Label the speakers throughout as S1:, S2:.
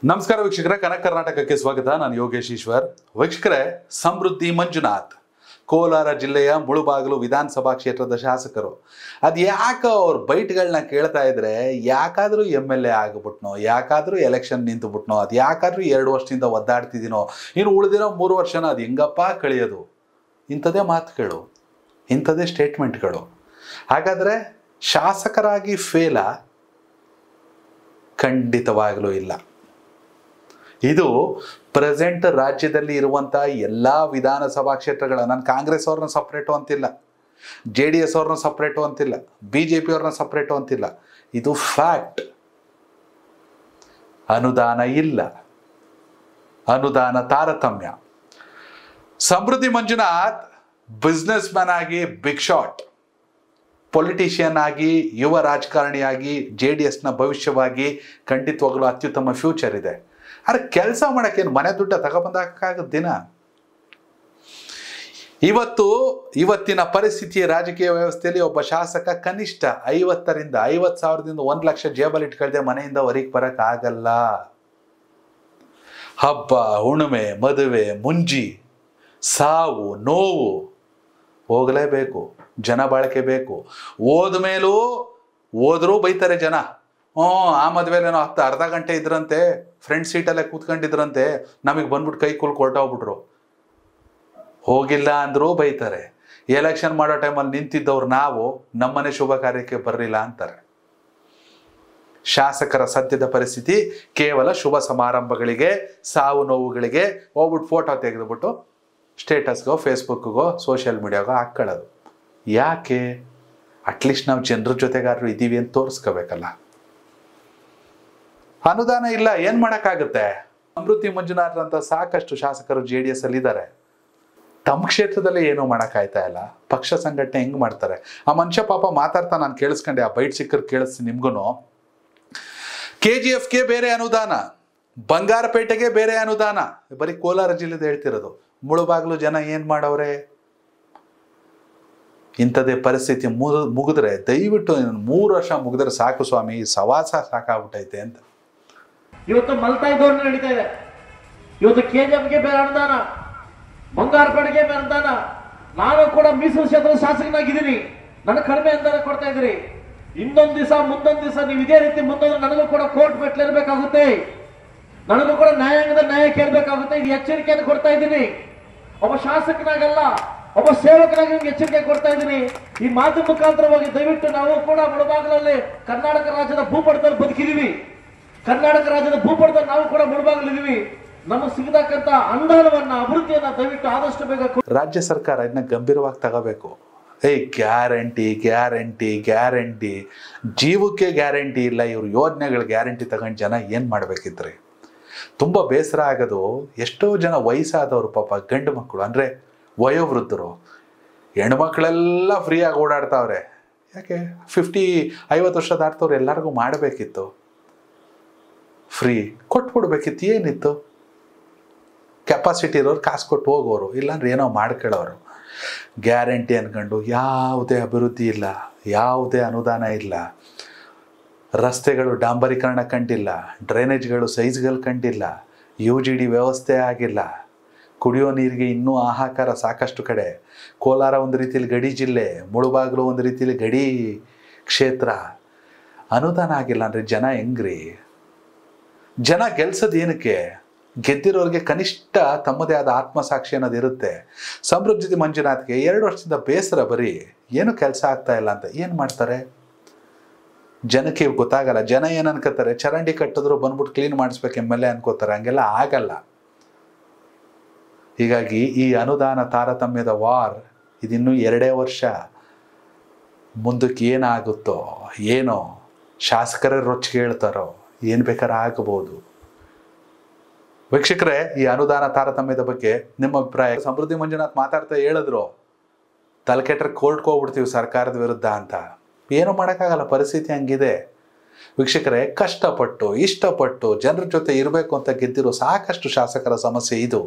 S1: ನಮಸ್ಕಾರ ವೀಕ್ಷಕರೇ, ಕನಕ ಕರ್ನಾಟಕಕ್ಕೆ ಸ್ವಾಗತ. ನಾನು ಯೋಗೇಶ್ ಈಶ್ವರ್. ವೀಕ್ಷಕರೇ, ಸಮೃದ್ಧಿ ಮಂಜುನಾಥ್ ಕೋಲಾರ ಜಿಲ್ಲೆಯ ಮುಳುಬಾಗಿಲು ವಿಧಾನಸಭಾ ಕ್ಷೇತ್ರದ ಶಾಸಕರು. ಅದು ಯಾಕೆ ಅವ್ರ ಬೈಟ್ಗಳನ್ನ ಕೇಳ್ತಾ ಇದ್ರೆ, ಯಾಕಾದ್ರೂ MLA ಆಗ್ಬಿಟ್ನೋ, ಯಾಕಾದ್ರೂ ಎಲೆಕ್ಷನ್ ನಿಂತುಬಿಟ್ನೋ, ಅದು ಯಾಕಾದ್ರೂ 2 ವರ್ಷದಿಂದ ಒದ್ದಾಡ್ತಿದ್ದೀನೋ, ಇನ್ನು ಉಳಿದಿರೋ 3 ವರ್ಷನ ಅದು ಹೆಂಗಪ್ಪ ಕಳೆಯೋದು, ಇಂಥದೇ ಮಾತುಗಳು, ಇಂಥದೇ ಸ್ಟೇಟ್ಮೆಂಟ್ಗಳು. ಹಾಗಾದರೆ ಶಾಸಕರಾಗಿ ಫೇಲಾ? ಖಂಡಿತವಾಗಲೂ ಇಲ್ಲ. ಇದು ಪ್ರೆಸೆಂಟ್ ರಾಜ್ಯದಲ್ಲಿ ಇರುವಂಥ ಎಲ್ಲ ವಿಧಾನಸಭಾ ಕ್ಷೇತ್ರಗಳ, ನಾನು ಕಾಂಗ್ರೆಸ್ ಅವ್ರನ್ನ ಸಪ್ರೇಟು ಅಂತಿಲ್ಲ, JDS ಅವ್ರನ್ನ ಸಪ್ರೇಟು ಅಂತಿಲ್ಲ, BJP ಅವ್ರನ್ನ ಸಪ್ರೇಟು ಅಂತಿಲ್ಲ. ಇದು ಫ್ಯಾಕ್ಟ್. ಅನುದಾನ ಇಲ್ಲ, ಅನುದಾನ ತಾರತಮ್ಯ. ಸಮೃದ್ಧಿ ಮಂಜುನಾಥ್ ಬಿಸ್ನೆಸ್ ಮ್ಯಾನ್ ಆಗಿ ಬಿಗ್ ಶಾಟ್, ಪೊಲಿಟಿಷಿಯನ್ ಆಗಿ, ಯುವ ರಾಜಕಾರಣಿಯಾಗಿ, JDSನ ಭವಿಷ್ಯವಾಗಿ ಖಂಡಿತವಾಗಲೂ ಅತ್ಯುತ್ತಮ ಫ್ಯೂಚರ್ ಇದೆ. ಆದರೆ ಕೆಲಸ ಮಾಡೋಕ್ಕೇನು ಮನೆ ದುಡ್ಡ ತಗೊಬಂದಾಗದ ದಿನ. ಇವತ್ತಿನ ಪರಿಸ್ಥಿತಿಯ ರಾಜಕೀಯ ವ್ಯವಸ್ಥೆಯಲ್ಲಿ ಒಬ್ಬ ಶಾಸಕ ಕನಿಷ್ಠ 50,000ದಿಂದ 1 ಲಕ್ಷ ಜೇಬಲ್ಲಿ ಇಟ್ಕೊಳ್ದೆ ಮನೆಯಿಂದ ಹೊರಗೆ ಬರೋಕ್ಕಾಗಲ್ಲ. ಹಬ್ಬ, ಹುಣ್ಣಿಮೆ, ಮದುವೆ, ಮುಂಜಿ, ಸಾವು, ನೋವು ಹೋಗಲೇಬೇಕು. ಜನ ಬಾಳಿಕೆ ಬೇಕು. ಹೋದ್ಮೇಲೂ ಹೋದ್ರೂ ಬೈತಾರೆ ಜನ. ಆ ಮದುವೆಲೇನೋ ಅರ್ಧ ಗಂಟೆ ಇದ್ರಂತೆ, ಫ್ರಂಟ್ ಸೀಟಲ್ಲೇ ಕೂತ್ಕೊಂಡಿದ್ರಂತೆ, ನಮಗೆ ಬಂದ್ಬಿಟ್ಟು ಕೈ ಕೂಲ್ ಹೊರಟೋಗ್ಬಿಟ್ರು. ಹೋಗಿಲ್ಲ ಅಂದ್ರೂ ಬೈತಾರೆ. ಎಲೆಕ್ಷನ್ ಮಾಡೋ ಟೈಮಲ್ಲಿ ನಿಂತಿದ್ದವ್ರು ನಾವು, ನಮ್ಮನೆ ಶುಭ ಕಾರ್ಯಕ್ಕೆ ಬರಲಿಲ್ಲ ಅಂತಾರೆ. ಶಾಸಕರ ಸದ್ಯದ ಪರಿಸ್ಥಿತಿ ಕೇವಲ ಶುಭ ಸಮಾರಂಭಗಳಿಗೆ, ಸಾವು ನೋವುಗಳಿಗೆ ಹೋಗ್ಬಿಟ್ಟು ಫೋಟೋ ತೆಗೆದುಬಿಟ್ಟು ಸ್ಟೇಟಸ್ಗೋ, ಫೇಸ್ಬುಕ್ಗೋ, ಸೋಷಿಯಲ್ ಮೀಡಿಯಾಗೋ ಹಾಕ್ಕೊಳ್ಳೋದು. ಯಾಕೆ? ಅಟ್ಲೀಸ್ಟ್ ನಾವು ಜನರ ಜೊತೆಗಾರರು ಇದ್ದೀವಿ ಅಂತ ತೋರಿಸ್ಕೋಬೇಕಲ್ಲ. ಅನುದಾನ ಇಲ್ಲ, ಏನ್ ಮಾಡೋಕ್ಕಾಗುತ್ತೆ? ಸಮೃದ್ಧಿ ಮಂಜುನಾಥ್ ಅಂತ ಸಾಕಷ್ಟು ಶಾಸಕರು JDS ಅಲ್ಲಿ ಇದ್ದಾರೆ. ತಮ್ಮ ಕ್ಷೇತ್ರದಲ್ಲೇ ಏನೂ ಮಾಡೋಕ್ಕಾಯ್ತಾ ಇಲ್ಲ. ಪಕ್ಷ ಸಂಘಟನೆ ಹೆಂಗ್ ಮಾಡ್ತಾರೆ? ಆ ಮನುಷ್ಯ ಪಾಪ ಮಾತಾಡ್ತಾ ನಾನು ಕೇಳಿಸ್ಕೊಂಡೆ, ಆ ಬೈಟ್ ಸಿಕ್ಕರ್ ಕೇಳಿಸ್ತೀನಿ ನಿಮ್ಗೂ. KGFಗೆ ಬೇರೆ ಅನುದಾನ, ಬಂಗಾರಪೇಟೆಗೆ ಬೇರೆ ಅನುದಾನ. ಬರೀ ಕೋಲಾರ ಜಿಲ್ಲೆದ ಹೇಳ್ತಿರೋದು. ಮುಳುಬಾಗ್ಲು ಜನ ಏನ್ ಮಾಡವ್ರೆ? ಇಂಥದೇ ಪರಿಸ್ಥಿತಿ ಮುಗಿದ್ರೆ ದಯವಿಟ್ಟು 3 ವರ್ಷ ಮುಗಿದ್ರೆ ಸಾಕು ಸ್ವಾಮಿ, ಸವಾಸ ಸಾಕಾಗ್ಬಿಟ್ಟೈತೆ ಅಂತ.
S2: ಇವತ್ತು ಮಲ್ತಾಯಿ ಧೋರಣೆ ನಡೀತಾ ಇದೆ. ಇವತ್ತು KGFಗೆ ಬೇರೆ ಅನುದಾನ, ಬಂಗಾರಪೇಟೆಗೆ ಬೇರೆ ಅನುದಾನ. ನಾನು ಕೂಡ ಮೀಸಲು ಕ್ಷೇತ್ರದ ಶಾಸಕನಾಗಿದ್ದೀನಿ, ನನಗೆ ಕಡಿಮೆ ಅನುದಾನ ಕೊಡ್ತಾ ಇದ್ರಿ. ಇನ್ನೊಂದು ದಿವಸ ಮುಂದೊಂದು ದಿವಸ ನೀವು ಇದೇ ರೀತಿ ಮುಂದೊಂದು ನನಗೂ ಕೂಡ ಕೋರ್ಟ್ ಮೆಟ್ಲಿರ್ಬೇಕಾಗುತ್ತೆ, ನನಗೂ ಕೂಡ ನ್ಯಾಯಾಂಗದ ನ್ಯಾಯ ಕೇಳಬೇಕಾಗುತ್ತೆ. ಇದು ಎಚ್ಚರಿಕೆಯನ್ನು ಕೊಡ್ತಾ ಇದ್ದೀನಿ. ಒಬ್ಬ ಶಾಸಕನಾಗಲ್ಲ, ಒಬ್ಬ ಸೇವಕನಾಗಿ ನಿಮ್ಗೆ ಎಚ್ಚರಿಕೆ ಕೊಡ್ತಾ ಇದ್ದೀನಿ. ಈ ಮಾಧ್ಯಮ ಮುಖಾಂತರವಾಗಿ ದಯವಿಟ್ಟು ನಾವು ಕೂಡ ಮುಳುಬಾಗಿಲಲ್ಲಿ ಕರ್ನಾಟಕ ರಾಜ್ಯದ ಭೂಪಟದಲ್ಲಿ ಬದುಕಿದೀವಿ. ಕರ್ನಾಟಕ ರಾಜ್ಯದ ಭೂಪಟದಲ್ಲಿ ನಾವು ಕೂಡ ಮುಳುಬಾಗಿಲಿದ್ದೀವಿ. ನಮಗೆ ಸಿಗತಕ್ಕಂತ ಅನುದಾನವನ್ನ, ಅಭಿವೃದ್ಧಿಯನ್ನ ದಯವಿಟ್ಟು ಆದಷ್ಟು ಬೇಗ
S1: ರಾಜ್ಯ ಸರ್ಕಾರ ಇದನ್ನ ಗಂಭೀರವಾಗಿ ತಗೋಬೇಕು. ಗ್ಯಾರಂಟಿ ಗ್ಯಾರಂಟಿ ಗ್ಯಾರಂಟಿ, ಜೀವಕ್ಕೆ ಗ್ಯಾರಂಟಿ ಇಲ್ಲ. ಇವ್ರ ಯೋಜನೆಗಳ ಗ್ಯಾರಂಟಿ ತಗೊಂಡು ಜನ ಏನ್ ಮಾಡ್ಬೇಕಿದ್ರಿ? ತುಂಬಾ ಬೇಸರ ಆಗೋದು. ಎಷ್ಟೋ ಜನ ವಯಸ್ಸಾದವರು, ಪಾಪ ಗಂಡು ಮಕ್ಕಳು ಅಂದ್ರೆ ವಯೋವೃದ್ಧರು, ಹೆಣ್ಮಕ್ಳೆಲ್ಲ ಫ್ರೀಯಾಗಿ ಓಡಾಡ್ತಾವ್ರೆ. ಯಾಕೆ? 50 ವರ್ಷ ದಾಟ್ತವ್ರು ಎಲ್ಲರಿಗೂ ಮಾಡಬೇಕಿತ್ತು, ಫ್ರೀ ಕೊಟ್ಬಿಡ್ಬೇಕಿತ್ತು. ಏನಿತ್ತು? ಕೆಪಾಸಿಟಿ ಇರೋರು ಕಾಸು ಕೊಟ್ಟು ಹೋಗೋರು, ಇಲ್ಲಾಂದ್ರೆ ಏನೋ ಮಾಡ್ಕೊಳ್ಳೋರು. ಗ್ಯಾರಂಟಿ ಅನ್ಕೊಂಡು ಯಾವುದೇ ಅಭಿವೃದ್ಧಿ ಇಲ್ಲ, ಯಾವುದೇ ಅನುದಾನ ಇಲ್ಲ. ರಸ್ತೆಗಳು ಡಾಂಬರೀಕರಣ ಕಂಡಿಲ್ಲ, ಡ್ರೈನೇಜ್ಗಳು ಸೈಜ್ಗಳು ಕಂಡಿಲ್ಲ, UGD ವ್ಯವಸ್ಥೆ ಆಗಿಲ್ಲ. ಕುಡಿಯೋ ನೀರಿಗೆ ಇನ್ನೂ ಹಾಹಾಕಾರ ಸಾಕಷ್ಟು ಕಡೆ. ಕೋಲಾರ ಒಂದು ರೀತಿಯಲ್ಲಿ ಗಡಿ ಜಿಲ್ಲೆ, ಮುಳುಬಾಗಿಲು ಒಂದು ರೀತಿಯಲ್ಲಿ ಗಡಿ ಕ್ಷೇತ್ರ. ಅನುದಾನ ಆಗಿಲ್ಲ ಅಂದರೆ ಜನ ಹೆಂಗ್ರಿ? ಜನ ಗೆಲ್ಸೋದು ಏನಕ್ಕೆ? ಗೆದ್ದಿರೋರಿಗೆ ಕನಿಷ್ಠ ತಮ್ಮದೇ ಆದ ಆತ್ಮಸಾಕ್ಷಿ ಅನ್ನೋದು ಇರುತ್ತೆ. ಸಮೃದ್ಧಿ ಮಂಜುನಾಥ್ಗೆ 2 ವರ್ಷದಿಂದ ಬೇಸರ, ಬರೀ ಏನು ಕೆಲಸ ಆಗ್ತಾ ಇಲ್ಲ ಅಂತ. ಏನು ಮಾಡ್ತಾರೆ? ಜನಕ್ಕೆ ಗೊತ್ತಾಗಲ್ಲ. ಜನ ಏನು ಅನ್ಕೋತಾರೆ? ಚರಂಡಿ ಕಟ್ಟಿದ್ರು ಬಂದ್ಬಿಟ್ಟು ಕ್ಲೀನ್ ಮಾಡಿಸ್ಬೇಕು MLA ಅನ್ಕೋತಾರೆ. ಹಂಗೆಲ್ಲ ಆಗಲ್ಲ. ಹೀಗಾಗಿ ಈ ಅನುದಾನ ತಾರತಮ್ಯದ ವಾರ್ ಇದಿನ್ನೂ 2 ವರ್ಷ. ಮುಂದಕ್ಕೆ ಏನಾಗುತ್ತೋ ಏನೋ, ಶಾಸಕರೇ ರೊಚ್ಚಿಗೆ ಹೇಳ್ತಾರೋ, ಏನು ಬೇಕಾದ್ರೆ ಆಗಬಹುದು. ವೀಕ್ಷಕರೇ, ಈ ಅನುದಾನ ತಾರತಮ್ಯದ ಬಗ್ಗೆ ನಿಮ್ಮ ಅಭಿಪ್ರಾಯ? ಸಮೃದ್ಧಿ ಮಂಜುನಾಥ್ ಮಾತಾಡ್ತಾ ಹೇಳಿದ್ರು, ತಲೆ ಕೆಟ್ಟರೆ ಕೋರ್ಟ್ಗೆ ಹೋಗ್ಬಿಡ್ತೀವಿ ಸರ್ಕಾರದ ವಿರುದ್ಧ ಅಂತ. ಏನೂ ಮಾಡೋಕ್ಕಾಗಲ್ಲ, ಪರಿಸ್ಥಿತಿ ಹಂಗಿದೆ. ವೀಕ್ಷಕರೇ, ಕಷ್ಟಪಟ್ಟು ಇಷ್ಟಪಟ್ಟು ಜನರ ಜೊತೆ ಇರಬೇಕು ಅಂತ ಗೆದ್ದಿರೋ ಸಾಕಷ್ಟು ಶಾಸಕರ ಸಮಸ್ಯೆ ಇದು.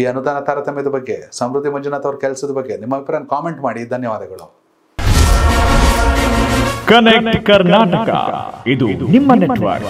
S1: ಈ ಅನುದಾನ ತಾರತಮ್ಯದ ಬಗ್ಗೆ, ಸಮೃದ್ಧಿ ಮಂಜುನಾಥ್ ಅವ್ರ ಕೆಲಸದ ಬಗ್ಗೆ ನಿಮ್ಮ ಅಭಿಪ್ರಾಯ ಕಾಮೆಂಟ್ ಮಾಡಿ. ಧನ್ಯವಾದಗಳು.
S3: ಕನೆಕ್ಟ್ ಕರ್ನಾಟಕ, ಇದು ನಿಮ್ಮ ನೆಟ್ವರ್ಕ್.